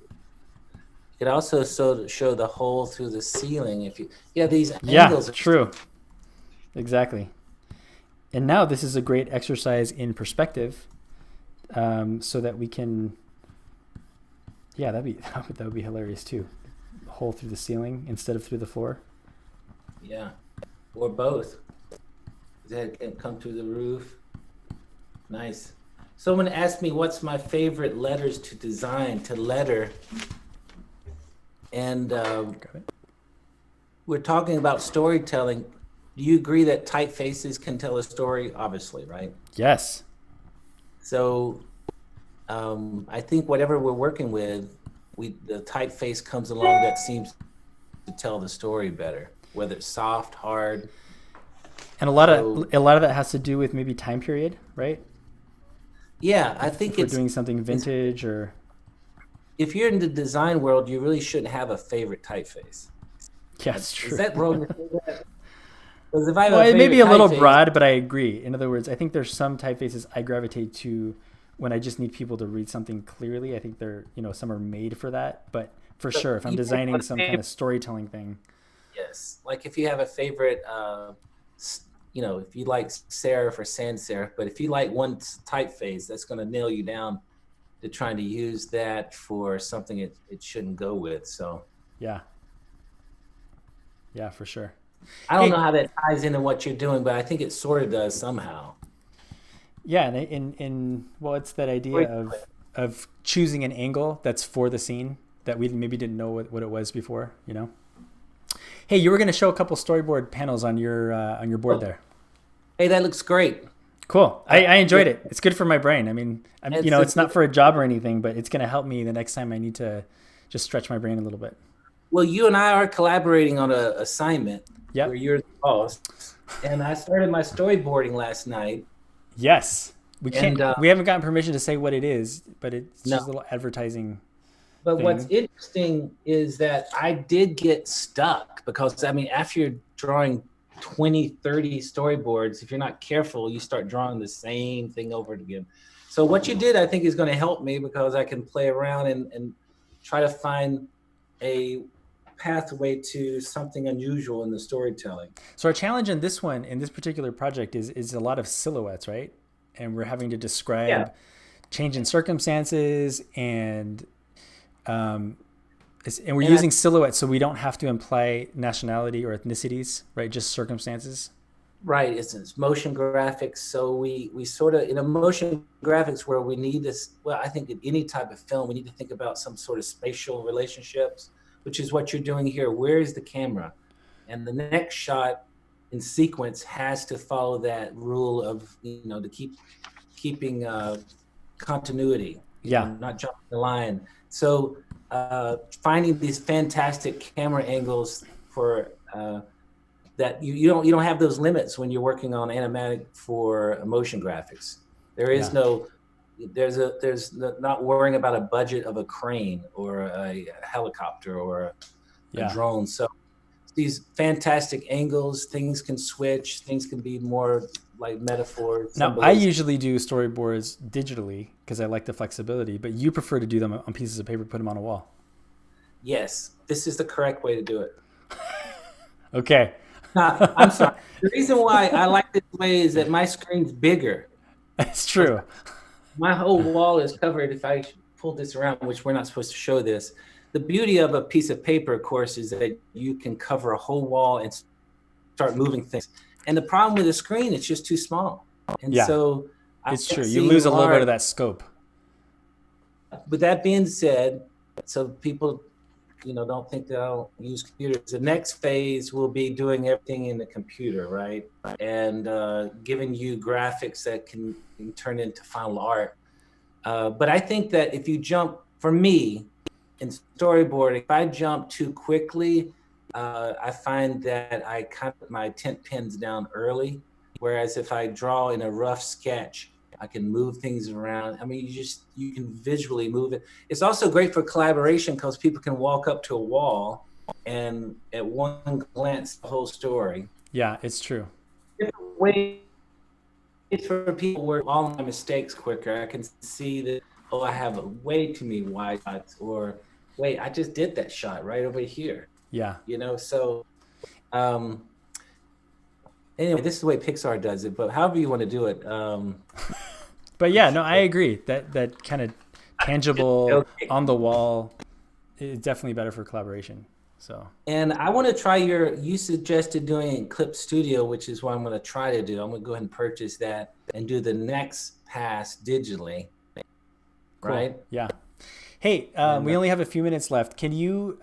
You could also show the hole through the ceiling if you. Yeah, these angles. Yeah, true. Exactly. And now this is a great exercise in perspective, so that we can. Yeah, that would be hilarious too. Hole through the ceiling instead of through the floor. Yeah, or both. That can come through the roof. Nice. Someone asked me what's my favorite letters to design, to letter. And we're talking about storytelling. Do you agree that typefaces can tell a story? Obviously, right? Yes. So I think whatever we're working with, the typeface comes along that seems to tell the story better, whether it's soft, hard. And a lot of that has to do with maybe time period, right? Yeah, I think if we're doing something vintage, or if you're in the design world, you really shouldn't have a favorite typeface. Yeah, it's true. Is that wrong to say that? Because if I have it may be a little broad, but I agree. In other words, I think there's some typefaces I gravitate to when I just need people to read something clearly. I think they're, some are made for that. But for sure, if I'm designing some kind of storytelling thing. Yes. Like if you have a favorite, if you like serif or sans serif, but if you like one typeface, that's going to nail you down to trying to use that for something it shouldn't go with. So. Yeah. Yeah, for sure. I don't know how that ties into what you're doing, but I think it sort of does somehow. Yeah, and it's that idea of choosing an angle that's for the scene that we maybe didn't know what it was before, Hey, you were going to show a couple storyboard panels on your board there. Hey, that looks great. Cool. I enjoyed it. It's good for my brain. I mean, it's not for a job or anything, but it's going to help me the next time I need to just stretch my brain a little bit. Well, you and I are collaborating on an assignment. Yep. Where you're the boss. And I started my storyboarding last night. Yes. We can't. We haven't gotten permission to say what it is, but it's just a little advertising. But what's interesting is that I did get stuck because, after you're drawing 20, 30 storyboards, if you're not careful, you start drawing the same thing over again. So what you did, I think, is going to help me because I can play around and try to find a pathway to something unusual in the storytelling. So our challenge in this one, in this particular project, is a lot of silhouettes, right? And we're having to describe change in circumstances, and we're using silhouettes, so we don't have to imply nationality or ethnicities, right? Just circumstances. Right, it's motion graphics. So we sort of, in a motion graphics where we need this, well, I think in any type of film, we need to think about some sort of spatial relationships, which is what you're doing here. Where is the camera? And the next shot in sequence has to follow that rule of, to keeping continuity, not jumping the line. So finding these fantastic camera angles for that you don't have those limits when you're working on animatic for motion graphics. There is there's not worrying about a budget of a crane or a helicopter or a drone. So these fantastic angles, things can switch, things can be more like metaphors. Now, I usually do storyboards digitally because I like the flexibility, but you prefer to do them on pieces of paper, put them on a wall. Yes, this is the correct way to do it. Okay. I'm sorry. The reason why I like this way is that my screen's bigger. That's true. My whole wall is covered. If I pull this around, which we're not supposed to show this, the beauty of a piece of paper, of course, is that you can cover a whole wall and start moving things. And the problem with the screen, it's just too small. And so it's true. You lose a little bit of that scope. With that being said, so people don't think that I'll use computers. The next phase will be doing everything in the computer, right? And giving you graphics that can turn into final art. But I think that if you jump, for me, in storyboarding, if I jump too quickly, I find that I cut my tent pins down early. Whereas if I draw in a rough sketch, I can move things around. I mean, you can visually move it. It's also great for collaboration because people can walk up to a wall and at one glance, the whole story. Yeah, it's true. Different ways for people where all my mistakes quicker. I can see that, I have way too many wide shots, or wait, I just did that shot right over here. Yeah. So anyway, this is the way Pixar does it, but however you want to do it. But yeah, no, I agree that kind of tangible on the wall is definitely better for collaboration. So. And I want to try you suggested doing Clip Studio, which is what I'm going to try to do. I'm going to go ahead and purchase that and do the next pass digitally. Cool. Right? Yeah. Hey, we only have a few minutes left. Can you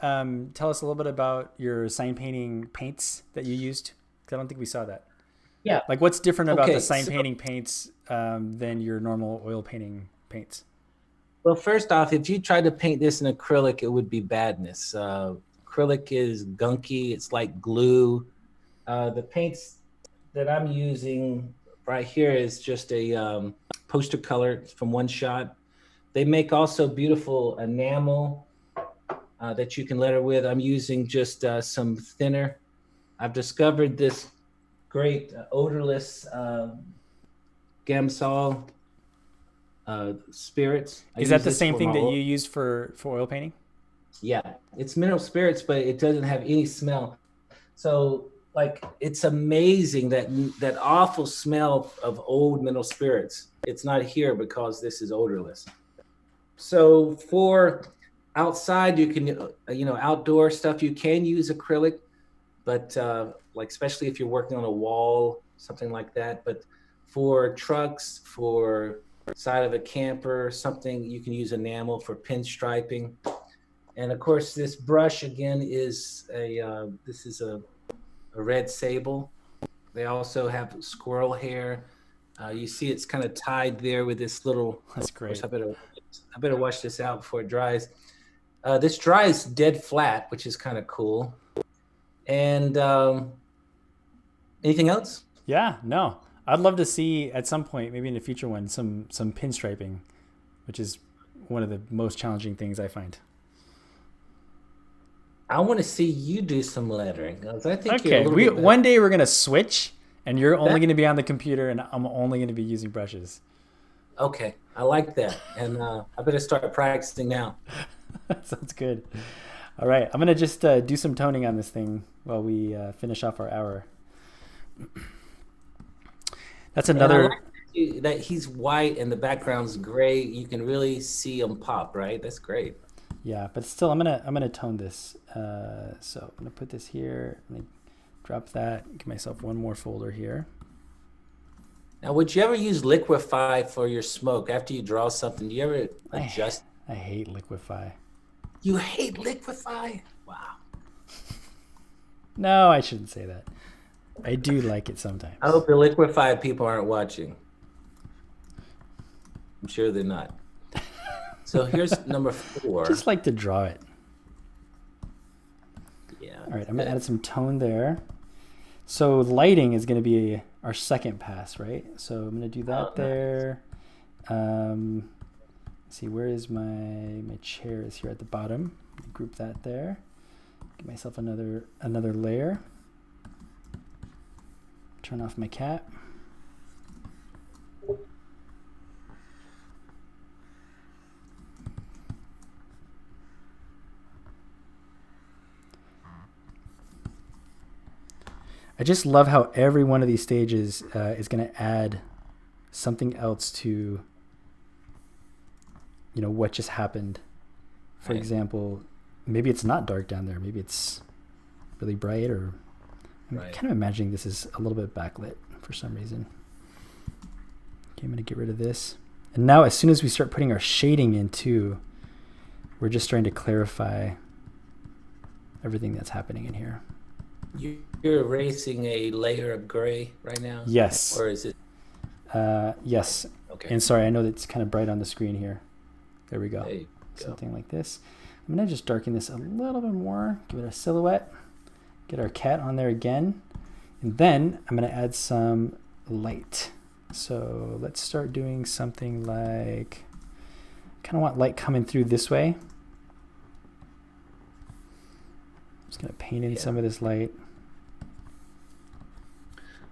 tell us a little bit about your sign painting paints that you used? Because I don't think we saw that. Yeah. Like, what's different about the sign painting paints than your normal oil painting paints? Well, first off, if you tried to paint this in acrylic, it would be badness. Acrylic is gunky. It's like glue. The paints that I'm using right here is just a poster color from one shot. They make also beautiful enamel that you can letter with. I'm using just some thinner. I've discovered this great odorless Gamsol spirits. Is that the same thing that you used for oil painting? Yeah, it's mineral spirits, but it doesn't have any smell. So like, it's amazing that awful smell of old mineral spirits. It's not here because this is odorless. So for outside, you can, outdoor stuff, you can use acrylic, but like, especially if you're working on a wall, something like that. But for trucks, for side of a camper, something, you can use enamel for pinstriping. And of course, this brush again is this is a red sable. They also have squirrel hair. You see it's kind of tied there with this little. That's great. I better wash this out before it dries. This dries dead flat, which is kind of cool. And anything else? Yeah, no. I'd love to see at some point, maybe in a future one, some pinstriping, which is one of the most challenging things I find. I want to see you do some lettering. I think one day we're gonna switch, and you're only gonna be on the computer, and I'm only gonna be using brushes. Okay, I like that, and I better start practicing now. Sounds good. All right, I'm gonna just do some toning on this thing while we finish off our hour. That's And I another. like that he's white and the background's gray. You can really see him pop, right? That's great. Yeah, but still, I'm gonna tone this. So I'm gonna put this here. I'm gonna drop that. Give myself one more folder here. Now, would you ever use liquify for your smoke after you draw something? Do you ever adjust? I hate liquify. You hate liquify? Wow. No, I shouldn't say that. I do like it sometimes. I hope the liquify people aren't watching. I'm sure they're not. So here's number 4. Just like to draw it. Yeah. All right, I'm gonna add some tone there. So lighting is gonna be our second pass, right? So I'm gonna do that there. Let's see, where is my chair? Is here at the bottom. Group that there. Give myself another layer. Turn off my cat. I just love how every one of these stages is going to add something else to, you know, what just happened. For example, maybe it's not dark down there. Maybe it's really bright, or I'm kind of imagining this is a little bit backlit for some reason. Okay, I'm going to get rid of this. And now as soon as we start putting our shading in too, we're just trying to clarify everything that's happening in here. You're erasing a layer of gray right now? Yes. Or is it? Yes. Okay. And sorry, I know that it's kind of bright on the screen here. There we go. There you go. Something like this. I'm going to just darken this a little bit more, give it a silhouette, get our cat on there again, and then I'm going to add some light. So let's start doing something like, kind of want light coming through this way. Just going to paint in some of this light.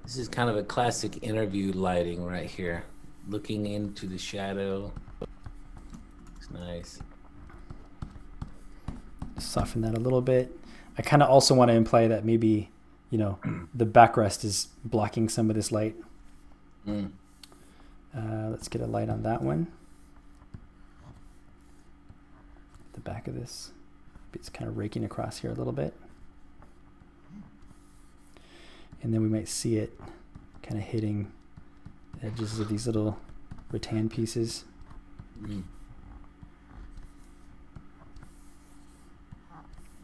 This is kind of a classic interview lighting right here. Looking into the shadow. It's nice. Soften that a little bit. I kind of also want to imply that maybe, you know, the backrest is blocking some of this light. Let's get a light on that one. The back of this. It's kind of raking across here a little bit. And then we might see it kind of hitting the edges of these little rattan pieces.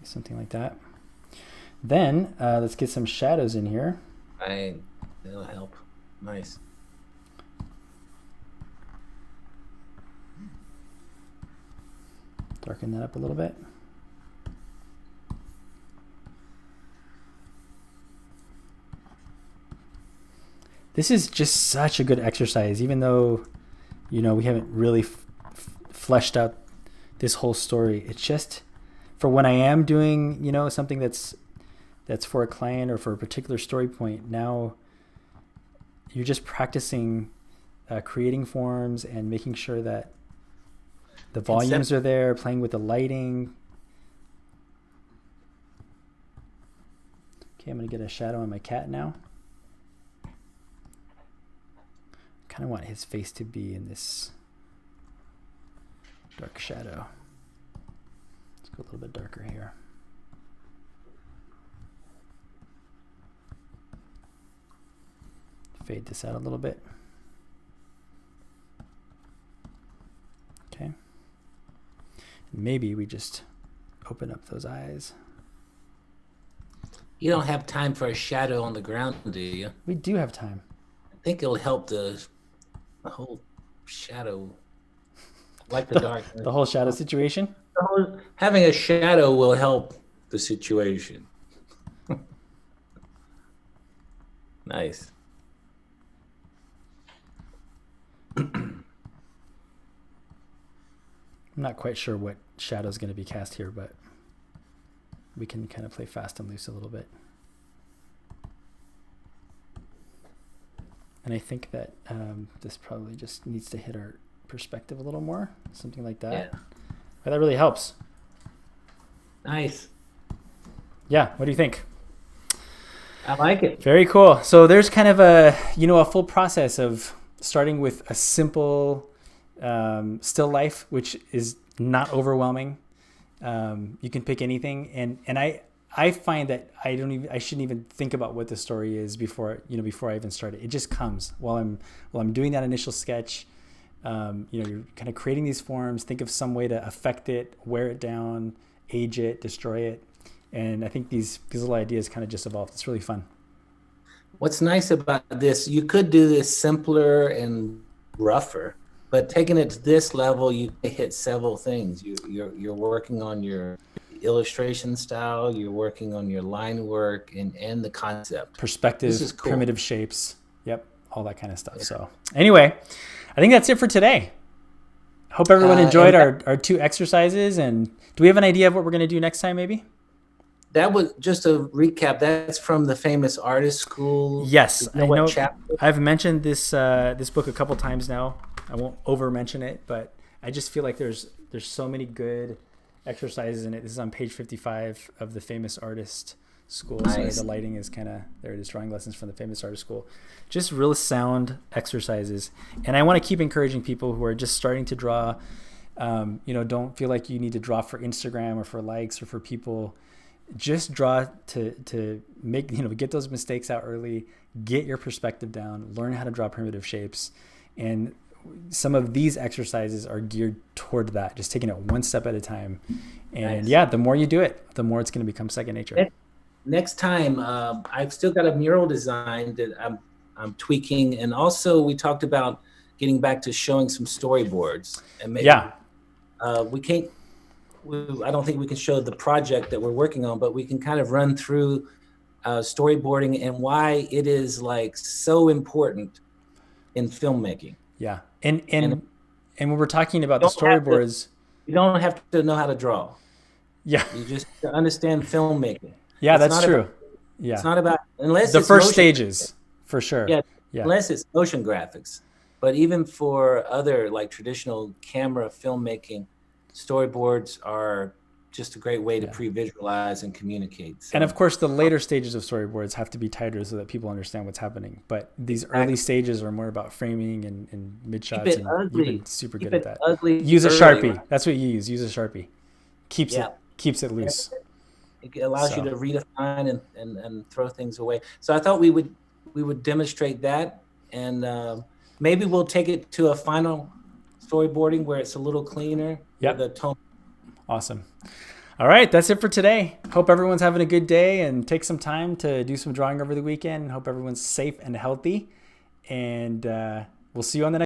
Something like that. Then let's get some shadows in here. That'll help. Nice. Darken that up a little bit. This is just such a good exercise, even though, you know, we haven't really fleshed out this whole story. It's just for when I am doing, you know, something that's for a client or for a particular story point. Now you're just practicing creating forms and making sure that the volumes are there, playing with the lighting. Okay, I'm going to get a shadow on my cat now. Kind of want his face to be in this dark shadow. Let's go a little bit darker here. Fade this out a little bit. Okay. Maybe we just open up those eyes. You don't have time for a shadow on the ground, do you? We do have time. I think it'll help the whole shadow, like the dark. The whole shadow situation? Having a shadow will help the situation. Nice. I'm not quite sure what shadow is going to be cast here, but we can kind of play fast and loose a little bit. And I think that this probably just needs to hit our perspective a little more, something like that. Yeah. But that really helps. Nice. Yeah. What do you think? I like it. Very cool. So there's kind of a full process of starting with a simple still life, which is not overwhelming. You can pick anything, and I find that I shouldn't even think about what the story is before I even start it. It just comes while I'm doing that initial sketch. You're kind of creating these forms. Think of some way to affect it, wear it down, age it, destroy it. And I think these little ideas kind of just evolved. It's really fun. What's nice about this, you could do this simpler and rougher, but taking it to this level, you can hit several things. You're working on your illustration style, you're working on your line work and the concept. Perspective, This is cool. primitive shapes. Yep, all that kind of stuff. Yeah. So anyway, I think that's it for today. Hope everyone enjoyed our 2 exercises. And do we have an idea of what we're going to do next time, maybe? That was just a recap. That's from the famous artist school. Yes, I know. Chapter? I've mentioned this book a couple times now. I won't over mention it, but I just feel like there's so many good exercises in it. This is on page 55 of the famous artist school. Nice. Sorry, the lighting is kind of there. It is drawing lessons from the famous artist school. Just real sound exercises, and I want to keep encouraging people who are just starting to draw. Don't feel like you need to draw for Instagram or for likes or for people. Just draw to make, get those mistakes out early, get your perspective down, learn how to draw primitive shapes. And some of these exercises are geared toward that, just taking it one step at a time. And Nice. the more you do it, the more it's going to become second nature. Next time, I've still got a mural design that I'm tweaking. And also we talked about getting back to showing some storyboards. And maybe I don't think we can show the project that we're working on, but we can kind of run through storyboarding and why it is like so important in filmmaking. Yeah. And when we're talking about the storyboards, You don't have to know how to draw. yeah, You just have to understand filmmaking. yeah, It's that's not true. about- Yeah. It's not about, unless The it's first motion- stages for sure. Yeah, Yeah. unless it's motion graphics. But even for other like traditional camera filmmaking, storyboards are just a great way to pre-visualize and communicate. So, And of course, the later stages of storyboards have to be tighter so that people understand what's happening. But these early stages are more about framing and mid shots. it And ugly. you've been super keep good at it that. ugly Use a early, Sharpie. right? That's what you use. Use a Sharpie. Keeps it loose. It allows you So. to redefine and throw things away. So I thought we would demonstrate that, and maybe we'll take it to a final storyboarding where it's a little cleaner. Yep. The tone. Awesome. All right, that's it for today. Hope everyone's having a good day and take some time to do some drawing over the weekend. Hope everyone's safe and healthy. And we'll see you on the next